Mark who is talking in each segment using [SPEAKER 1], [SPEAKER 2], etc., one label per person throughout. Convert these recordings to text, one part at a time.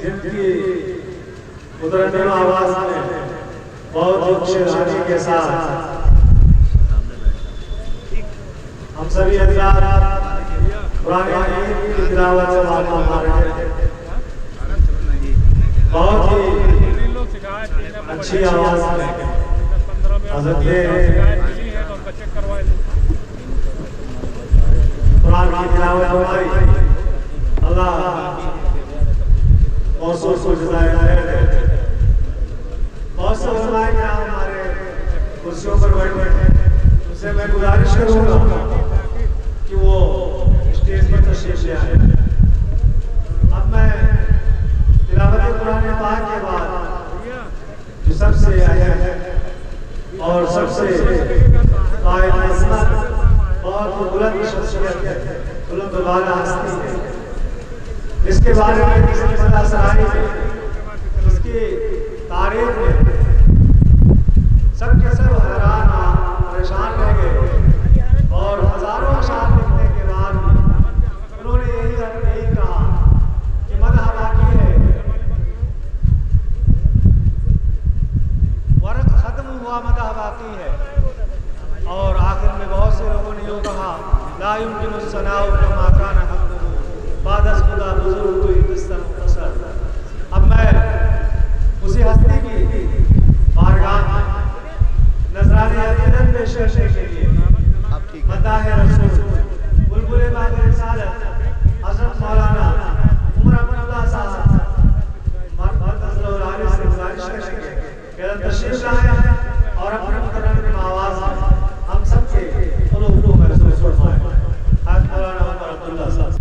[SPEAKER 1] जिनकी उतरने आवाज में बहुत शेरानी के साथ हम सभी हजरात पुराने की तिलावत से मालूम हमारे बहुत ही अच्छी आवाज में हजरत कुरान की तिलावत हमारी अल्लाह मौसूल को जज़ाए बहुत से उलमाए किराम हमारे कुर्सियों पर बैठे हैं, उनसे मैं गुजारिश करूंगा कि वो स्टेज पर तशरीफ ले आए। अब मैं तिलावत कुरान पाक के बाद जो सबसे अहम और सबसे कायम अज़मत और बुलंद शख्सियत बुलंद वाला हस्ती है, इसके बारे में किसी बता सराही में इसकी तारीख में सबके सब हैरान परेशान रह गए और हजारों अशार लिखने के बाद उन्होंने यही कहा कि मदह बाकी है, वर्क खत्म हुआ, मदह बाकी है। और आखिर में बहुत से लोगों ने यूँ कहा ला युमकिनु सनाउ कमा कान हक़्क़ुहु बादस खुदा बुजुर्ग कोई किस्सा मुख्तसर। अब मैं उसी हस्ती की बारगाह में नजराने अकीदत पेश करने के लिए मदाह रसूल बुलबुल बाग़ रिसालत हज़रत मौलाना उमर अब्दुल्लाह साहब मरहमतुल्लाह अलैहि से गुजारिश करेंगे कि तशरीफ लाएं और अपने मुतरन्निम आवाज़ में हम सबके क़ुलूब को महसूस फरमाएं। हज़रत मौलाना उमर अब्दुल्लाह साहब।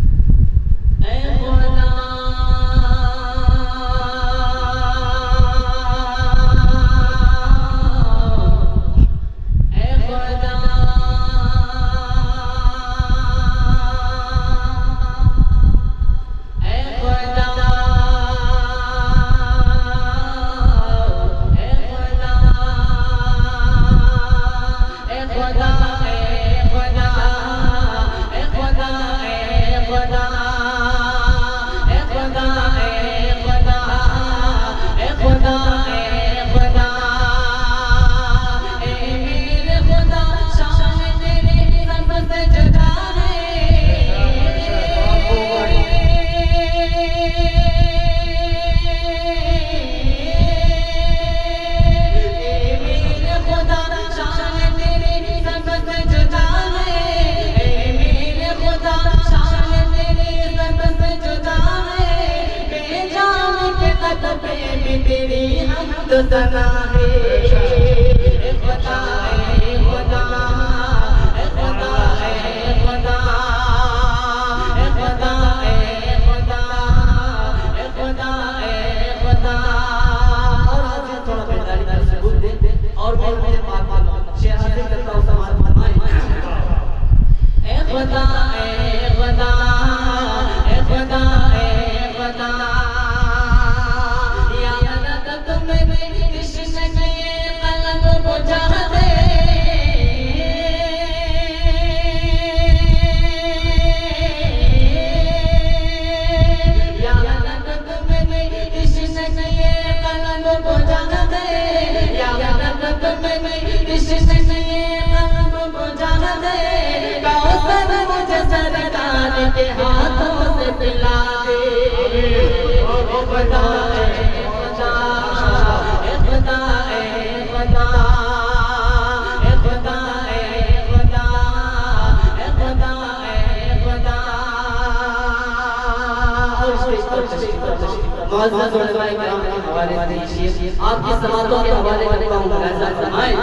[SPEAKER 2] आपकी समातों के हवाले करता हूँ, ऐसा फरमाएं।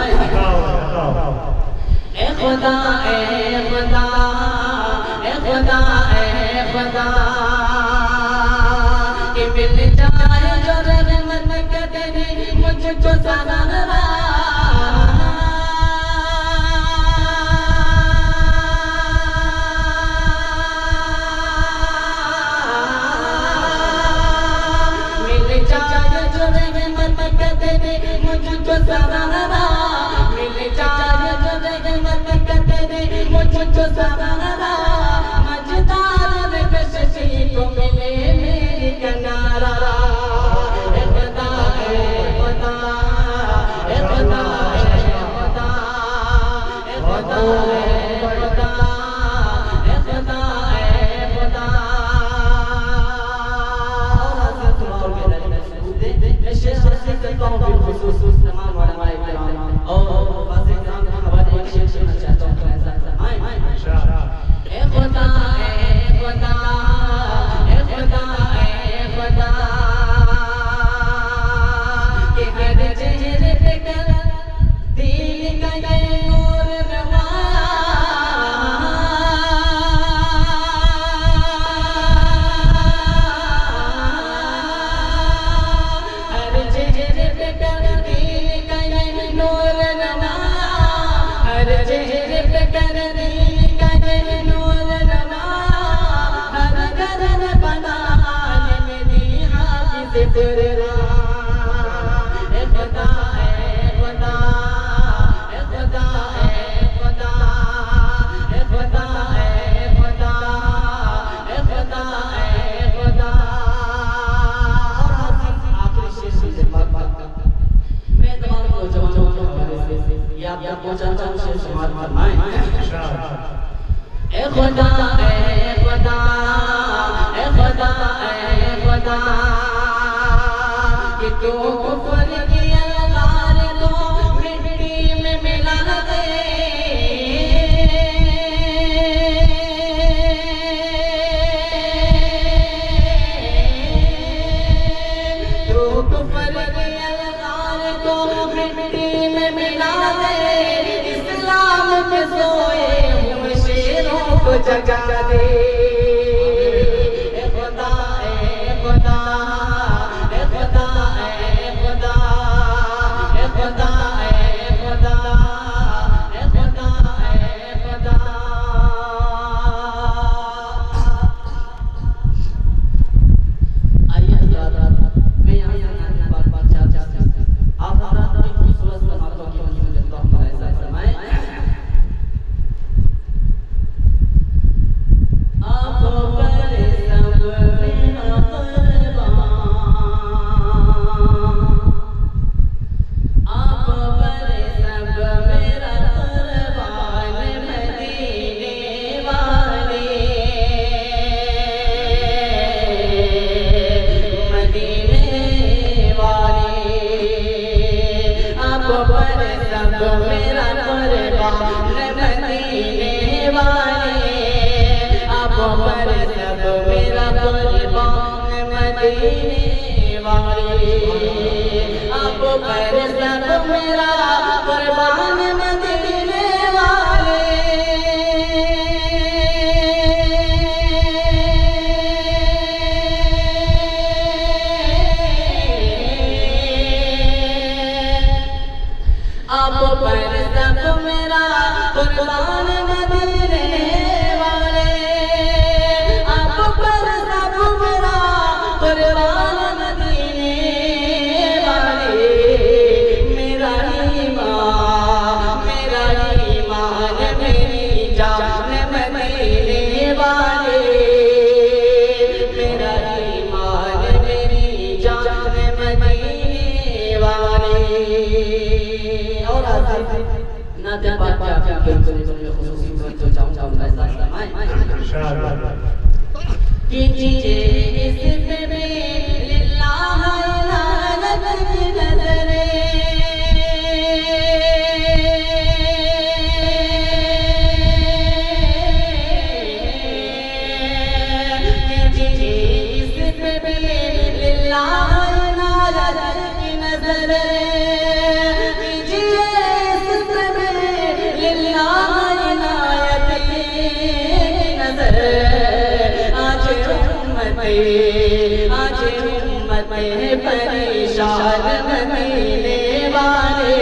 [SPEAKER 2] ए खुदा ए खुदा ए खुदा ए खुदा कि मिल जाए जो रहमत के तेरी मुझको सहारा। मुझको सहारा मजदार में कशी को मिले मेरी किनारा। खुदा खुदा खुदा खुदा और हज़रत उमर के दलील शेख से कहता हूँ बिलखुसूस तमाम उलमाए किराम और वाज़े किराम के हवाले एक शेर सुनना चाहता हूँ तो ऐसा फरमाएं इंशाअल्लाह। ए खुदा खुदा खुदा खुदा के हर चेहरे पे कर दीन का ये नूर नवाया हर चेहरे पे कर दीन का ये नूर नवाया हर चेहरे पे कर दीन का ये नूर नवाया हर घर बना आलिम दी हाफिज़ कुरान जगा दे खुदा खुदा खुदा खुदा खुदा खुदा खुदा खुदा आइए हज़रात मैं यहाँ बात चाहता आप हज़रात की खूबसूरत समातों की मंजिल देता हूँ ऐसा फरमाएं परेशान मदीने वाले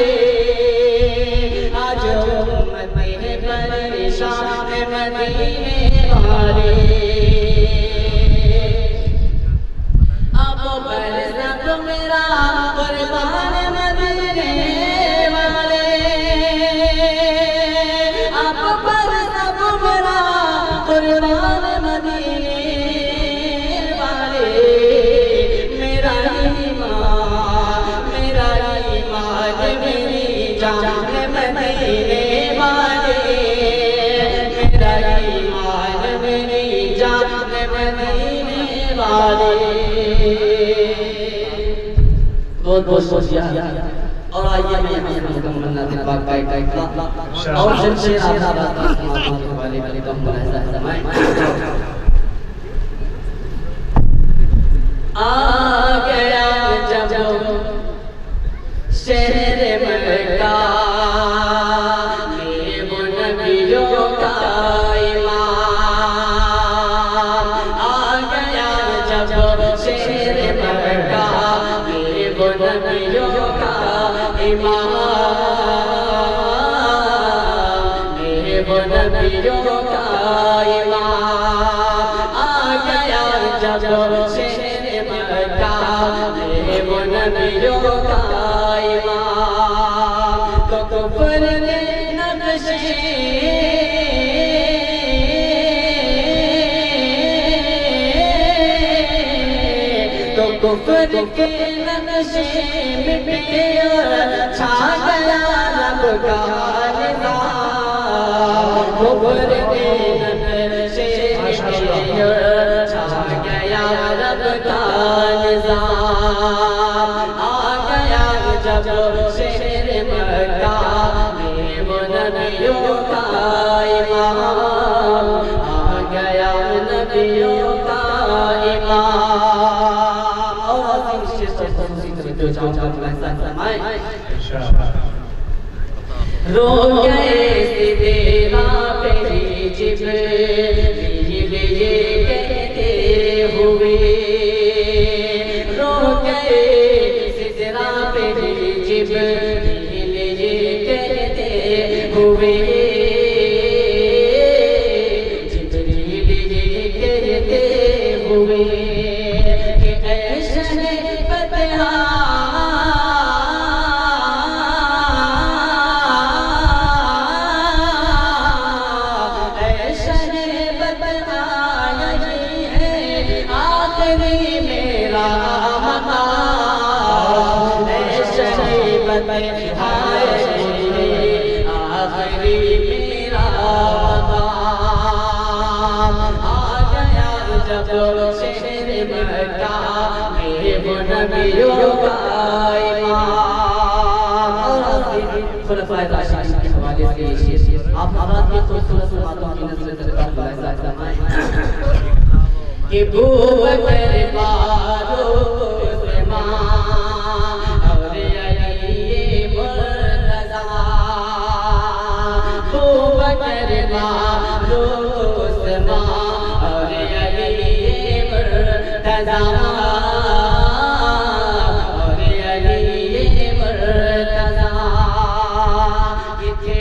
[SPEAKER 2] आज उम्मत में परेशान मदीने वाले अब पर सब मेरा कुर्बान मदीने वाले अब पर सब मेरा कुर्बान मदीने वाले मेरा ईमान मेरी जान मदीने वाले वाले बहुत बहुत शुक्रिया। और आइए मैं मुकम्मल नाज़िम पाक का और जमशेद आज़ाद वाले कम मुलाहिज़ा फरमाएं। आ गया जब शहर मक्का में वो नबियों का इमाम। आ गया जब शहर मक्का में वो नबियों का इमाम, वो नबियों का इमाम। आ गया जब शहर मक्का में वो नबियों का इमाम, तो कुफ्र ने नक्शे तो कुफ्र के नक्शे मिटे और छा गया रब का निज़ाम। कुफ्र के नक्शे मिटे और छा गया रब का निज़ाम। आ गया जब शहर मक्का में वो नबियों का इमाम। आ गया नबियों का इमाम। और आज़ीम शेर से जो जाऊंगा मुलाहिज़ा फरमाएं। रो गए सिदरा पे जिब्रील ये कहते हुए, रो गए सिदरा पे जिब्रील ये कहते हुए, जिब्रील ये कहते हुए कि ऐ शहर फतहा मेरा मकाम, आखिरी मेरा मकाम। आ गया जब शहर मक्का में वो नबियों का इमाम। और खुलफाए राशिदीन के हवाले से आप हज़रात की खूबसूरत बातों की नज़र से मुलाहिज़ा फरमाएं कि बूबकर फारूक उस्मान और अली मुर्तज़ा, बूबकर फारूक उस्मान और अली मुर्तज़ा, और अली मुर्तज़ा। ये थे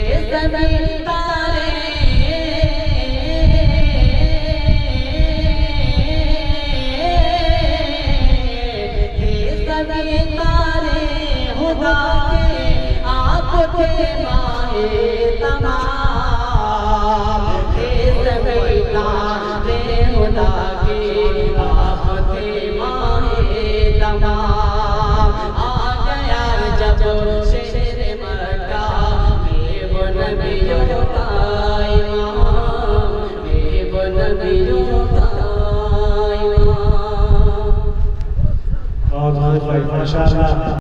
[SPEAKER 2] सभी तारे खुदा के आप थे माहे तमाम, थे सभी तारे खुदा के आप थे माहे तमाम। आ गया जब शहर मक्का में वो नबियों का इमाम, में वो नबियों का इमाम।
[SPEAKER 1] बहुत माशाअल्लाह।